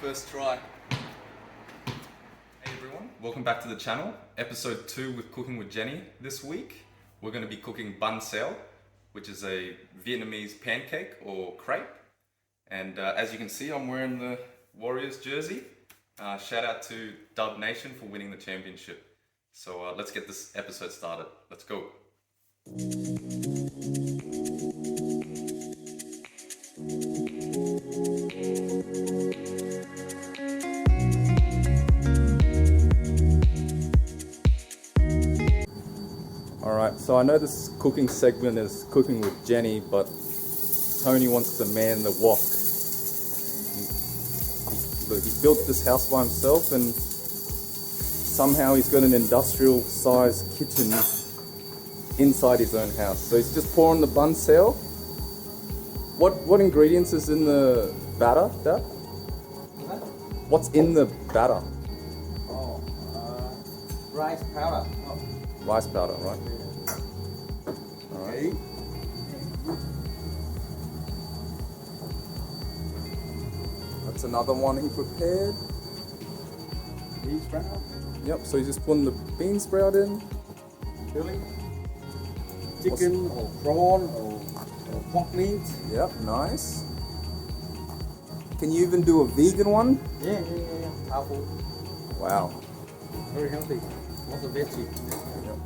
first try. Hey everyone, welcome back to the channel. Episode 2 with Cooking with Jenny. This week we're going to be cooking Banh Xeo, which is a Vietnamese pancake or crepe. And as you can see, I'm wearing the Warriors jersey. Shout out to Dub Nation for winning the championship. So let's get this episode started. Let's go. Alright, so I know this cooking segment is Cooking with Jenny, but Tony wants to man the wok. He built this house by himself and somehow he's got an industrial sized kitchen inside his own house. So he's just pouring the Banh Xeo. What ingredients is in the batter, Dad? What's in the batter? Rice powder. Rice powder, right? Alright. That's another one he prepared. Bean sprout. Yep, so he's just putting the bean sprout in. Chili. Chicken or prawn or pork meat. Yep, nice. Can you even do a vegan one? Yeah. Powerful. Wow. Very healthy. Lots of veggies. Yep.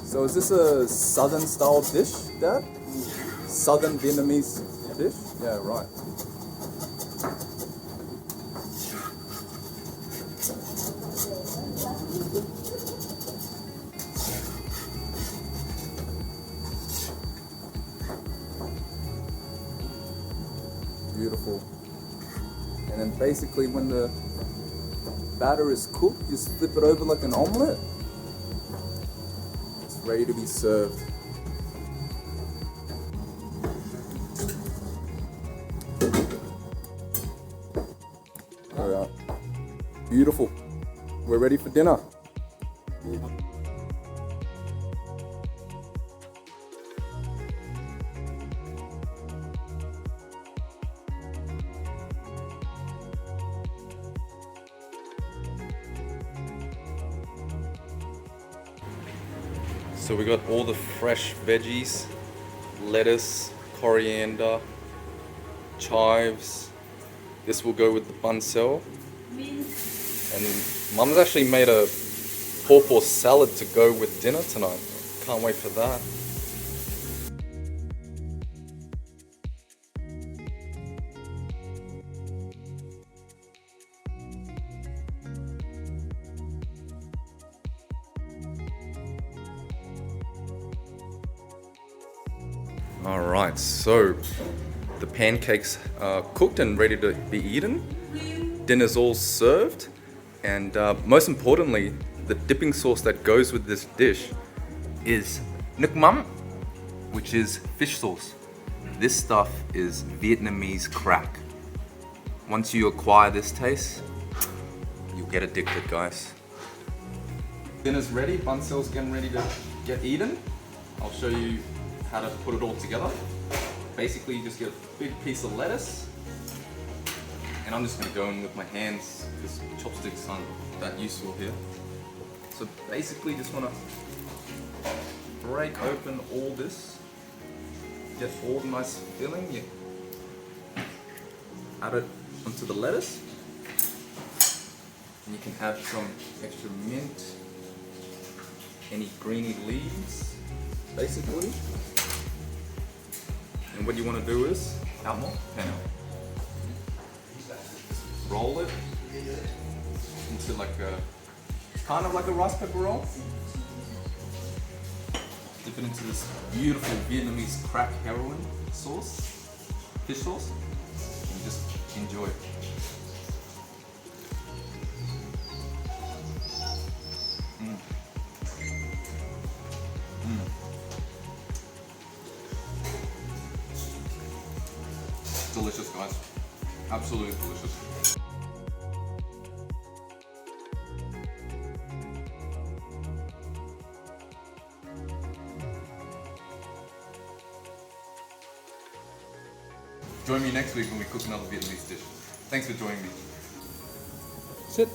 So is this a southern style dish, Dad? Southern Vietnamese dish? Yeah, right. Beautiful. And then basically when the batter is cooked, you flip it over like an omelette. It's ready to be served. Alright. Beautiful. We're ready for dinner. So we got all the fresh veggies, lettuce, coriander, chives. This will go with the Banh Xeo. And Mum's actually made a pawpaw salad to go with dinner tonight. Can't wait for that. Alright, so the pancakes are cooked and ready to be eaten. Dinner's all served. And most importantly, the dipping sauce that goes with this dish is nước mắm, which is fish sauce. This stuff is Vietnamese crack. Once you acquire this taste, you'll get addicted, guys. Dinner's ready, Banh Xeo's getting ready to get eaten. I'll show you how to put it all together. Basically, you just get a big piece of lettuce, and I'm just gonna go in with my hands because chopsticks aren't that useful here. So basically, just wanna break open all this, get all the nice filling. You add it onto the lettuce, and you can add some extra mint, any greeny leaves, basically. And what you want to do is roll it into like a kind of like a rice pepper roll. Dip it into this beautiful Vietnamese crack heroin sauce, fish sauce, and just enjoy. Delicious, guys. Absolutely delicious. Join me next week when we cook another Vietnamese dish. Thanks for joining me. Sit.